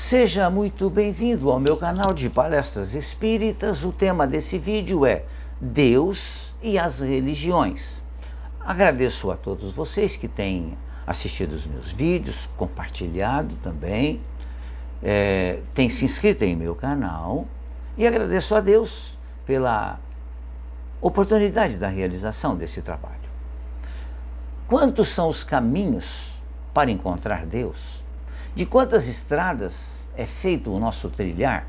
Seja muito bem-vindo ao meu canal de palestras espíritas. O tema desse vídeo é Deus e as religiões. Agradeço a todos vocês que têm assistido os meus vídeos, compartilhado também, têm se inscrito em meu canal, e agradeço a Deus pela oportunidade da realização desse trabalho. Quantos são os caminhos para encontrar Deus? De quantas estradas é feito o nosso trilhar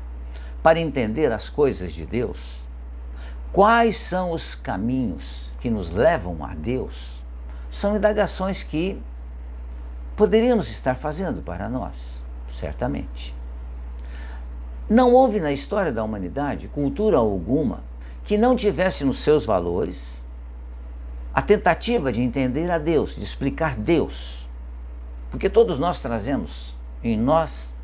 para entender as coisas de Deus? Quais são os caminhos que nos levam a Deus? São indagações que poderíamos estar fazendo para nós, certamente. Não houve na história da humanidade cultura alguma que não tivesse nos seus valores a tentativa de entender a Deus, de explicar Deus. Porque todos nós trazemos em nós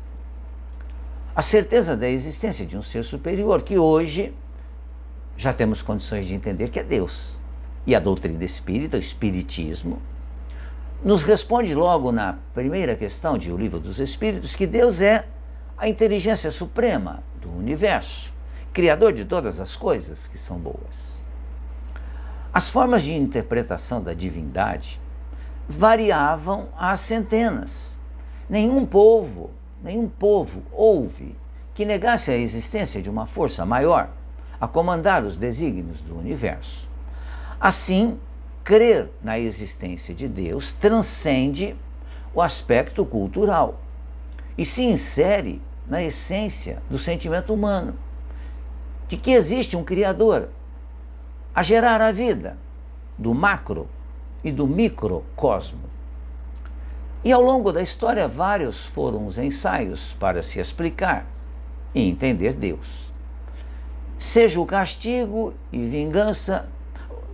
a certeza da existência de um ser superior, que hoje já temos condições de entender que é Deus. E a doutrina espírita, o Espiritismo, nos responde logo na primeira questão de O Livro dos Espíritos que Deus é a inteligência suprema do universo, criador de todas as coisas que são boas. As formas de interpretação da divindade variavam às centenas. Nenhum povo houve que negasse a existência de uma força maior a comandar os desígnios do universo. Assim, crer na existência de Deus transcende o aspecto cultural e se insere na essência do sentimento humano, de que existe um Criador a gerar a vida do macro e do microcosmo. E ao longo da história, vários foram os ensaios para se explicar e entender Deus. Seja o castigo e vingança,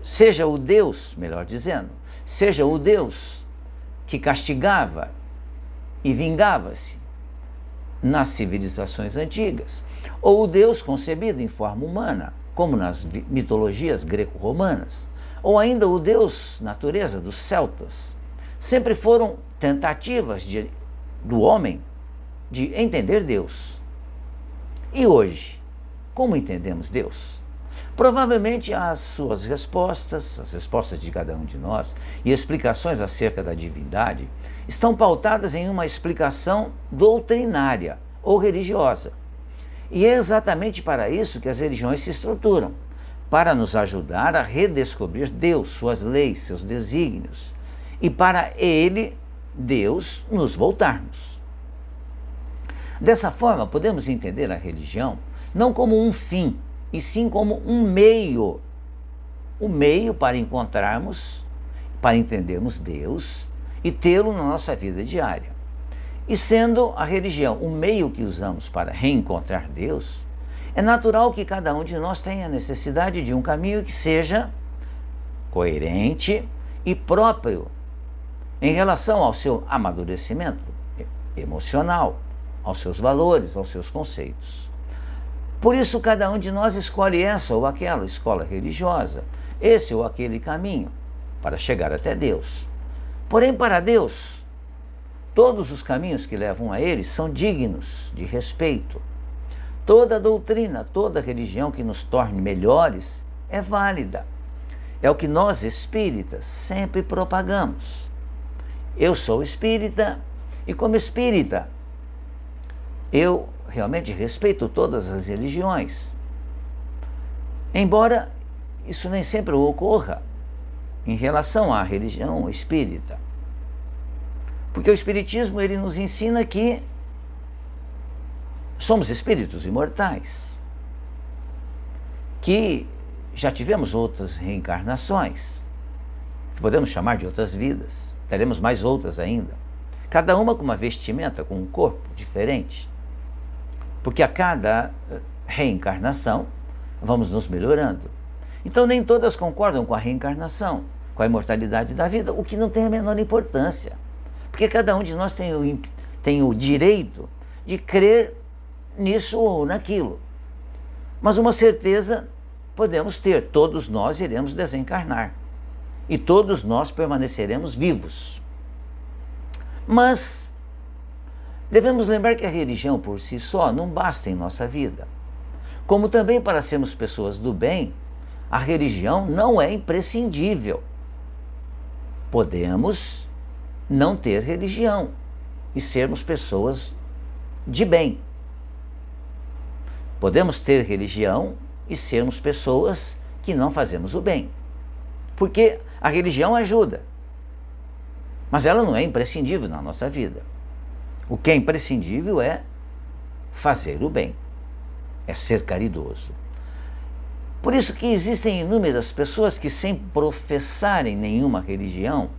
seja o Deus, melhor dizendo, seja o Deus que castigava e vingava-se nas civilizações antigas, ou o Deus concebido em forma humana, como nas mitologias greco-romanas, ou ainda o Deus natureza dos celtas, sempre foram tentativas do homem de entender Deus. E hoje, como entendemos Deus? Provavelmente as suas respostas, as respostas de cada um de nós e explicações acerca da divindade estão pautadas em uma explicação doutrinária ou religiosa. E é exatamente para isso que as religiões se estruturam, para nos ajudar a redescobrir Deus, suas leis, seus desígnios, e para Ele, Deus, nos voltarmos. Dessa forma, podemos entender a religião não como um fim, e sim como um meio para encontrarmos, para entendermos Deus e tê-lo na nossa vida diária. E sendo a religião o meio que usamos para reencontrar Deus, é natural que cada um de nós tenha a necessidade de um caminho que seja coerente e próprio em relação ao seu amadurecimento emocional, aos seus valores, aos seus conceitos. Por isso, cada um de nós escolhe essa ou aquela escola religiosa, esse ou aquele caminho para chegar até Deus. Porém, para Deus, todos os caminhos que levam a Ele são dignos de respeito. Toda doutrina, toda religião que nos torne melhores é válida. É o que nós espíritas sempre propagamos. Eu sou espírita e, como espírita, eu realmente respeito todas as religiões. Embora isso nem sempre ocorra em relação à religião espírita. Porque o Espiritismo ele nos ensina que somos espíritos imortais, que já tivemos outras reencarnações, que podemos chamar de outras vidas, teremos mais outras ainda, cada uma com uma vestimenta, com um corpo diferente, porque a cada reencarnação vamos nos melhorando. Então nem todas concordam com a reencarnação, com a imortalidade da vida, o que não tem a menor importância, porque cada um de nós tem o direito de crer nisso ou naquilo. Mas uma certeza podemos ter: todos nós iremos desencarnar e todos nós permaneceremos vivos. Mas Devemos lembrar que a religião por si só não basta em nossa vida. Como também para sermos pessoas do bem, a religião não é imprescindível. Podemos não ter religião e sermos pessoas de bem. Podemos ter religião e sermos pessoas que não fazemos o bem. Porque a religião ajuda, mas ela não é imprescindível na nossa vida. O que é imprescindível é fazer o bem, é ser caridoso. Por isso que existem inúmeras pessoas que, sem professarem nenhuma religião,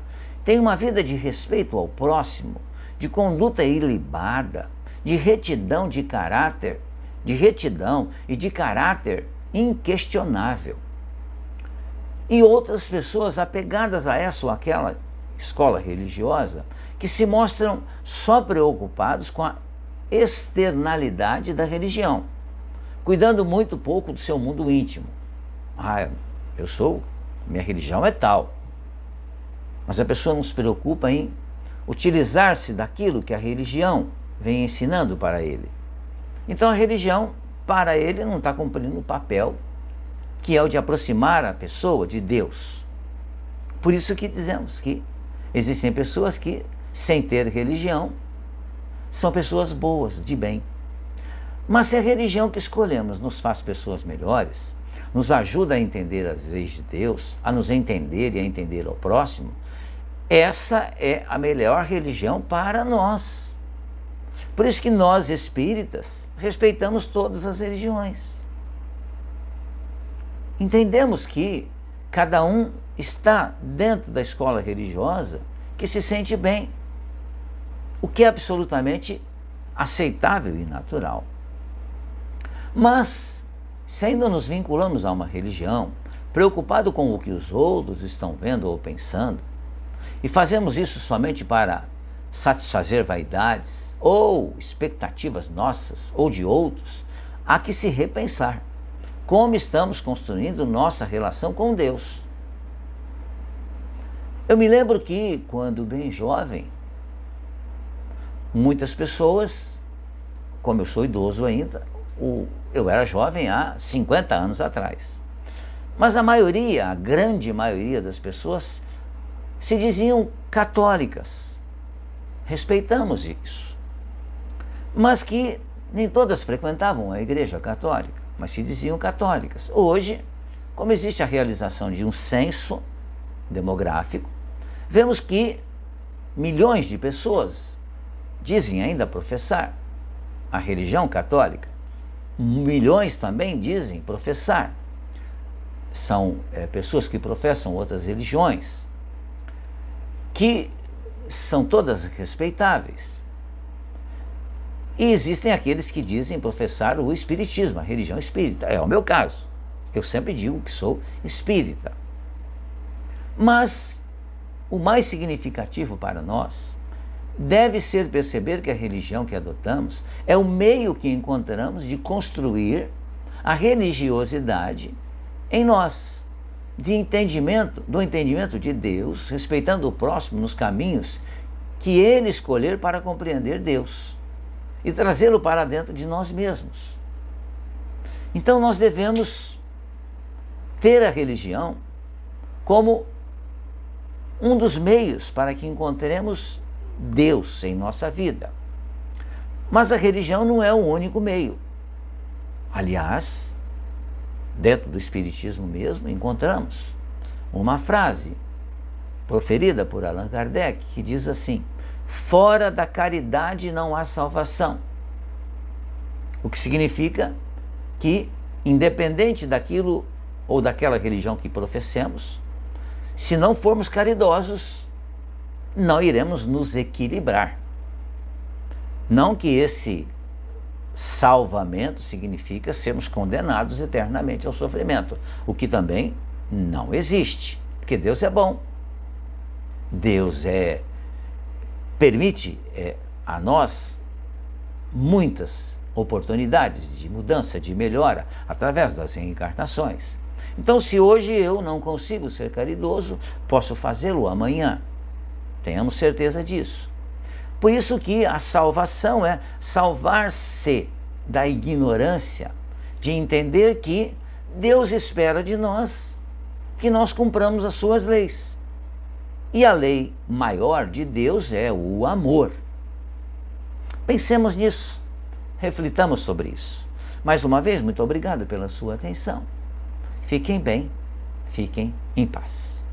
têm uma vida de respeito ao próximo, de conduta ilibada, de retidão de caráter, de retidão e de caráter inquestionável. E outras pessoas apegadas a essa ou aquela escola religiosa que se mostram só preocupados com a externalidade da religião, cuidando muito pouco do seu mundo íntimo. Minha religião é tal. Mas a pessoa não se preocupa em utilizar-se daquilo que a religião vem ensinando para ele. Então a religião, para ele, não está cumprindo o papel que é o de aproximar a pessoa de Deus. Por isso que dizemos que existem pessoas que, sem ter religião, são pessoas boas, de bem. Mas se a religião que escolhemos nos faz pessoas melhores, nos ajuda a entender as leis de Deus, a nos entender e a entender ao próximo, essa é a melhor religião para nós. Por isso que nós, espíritas, respeitamos todas as religiões. Entendemos que cada um está dentro da escola religiosa que se sente bem, o que é absolutamente aceitável e natural. Mas, se ainda nos vinculamos a uma religião, preocupado com o que os outros estão vendo ou pensando, e fazemos isso somente para satisfazer vaidades ou expectativas nossas ou de outros, há que se repensar como estamos construindo nossa relação com Deus. Eu me lembro que, quando bem jovem, muitas pessoas, como eu sou idoso ainda, eu era jovem há 50 anos atrás, mas a grande maioria das pessoas se diziam católicas. Respeitamos isso. Mas que nem todas frequentavam a Igreja Católica, mas se diziam católicas. Hoje, como existe a realização de um censo demográfico, vemos que milhões de pessoas dizem ainda professar a religião católica. Milhões também dizem professar. São pessoas que professam outras religiões, que são todas respeitáveis. E existem aqueles que dizem professar o espiritismo, a religião espírita. É o meu caso. Eu sempre digo que sou espírita. Mas o mais significativo para nós deve ser perceber que a religião que adotamos é o meio que encontramos de construir a religiosidade em nós, do entendimento de Deus, respeitando o próximo nos caminhos que ele escolher para compreender Deus e trazê-lo para dentro de nós mesmos. Então nós devemos ter a religião como um dos meios para que encontremos Deus em nossa vida. Mas a religião não é o único meio. Aliás, dentro do Espiritismo mesmo, encontramos uma frase proferida por Allan Kardec que diz assim: fora da caridade não há salvação. O que significa que, independente daquilo ou daquela religião que professemos, se não formos caridosos, não iremos nos equilibrar. Não que esse salvamento significa sermos condenados eternamente ao sofrimento, o que também não existe, porque Deus é bom. Deus permite a nós muitas oportunidades de mudança, de melhora, através das reencarnações. Então, se hoje eu não consigo ser caridoso, posso fazê-lo amanhã. Tenhamos certeza disso. Por isso que a salvação é salvar-se da ignorância, de entender que Deus espera de nós que nós cumpramos as suas leis. E a lei maior de Deus é o amor. Pensemos nisso, reflitamos sobre isso. Mais uma vez, muito obrigado pela sua atenção. Fiquem bem, fiquem em paz.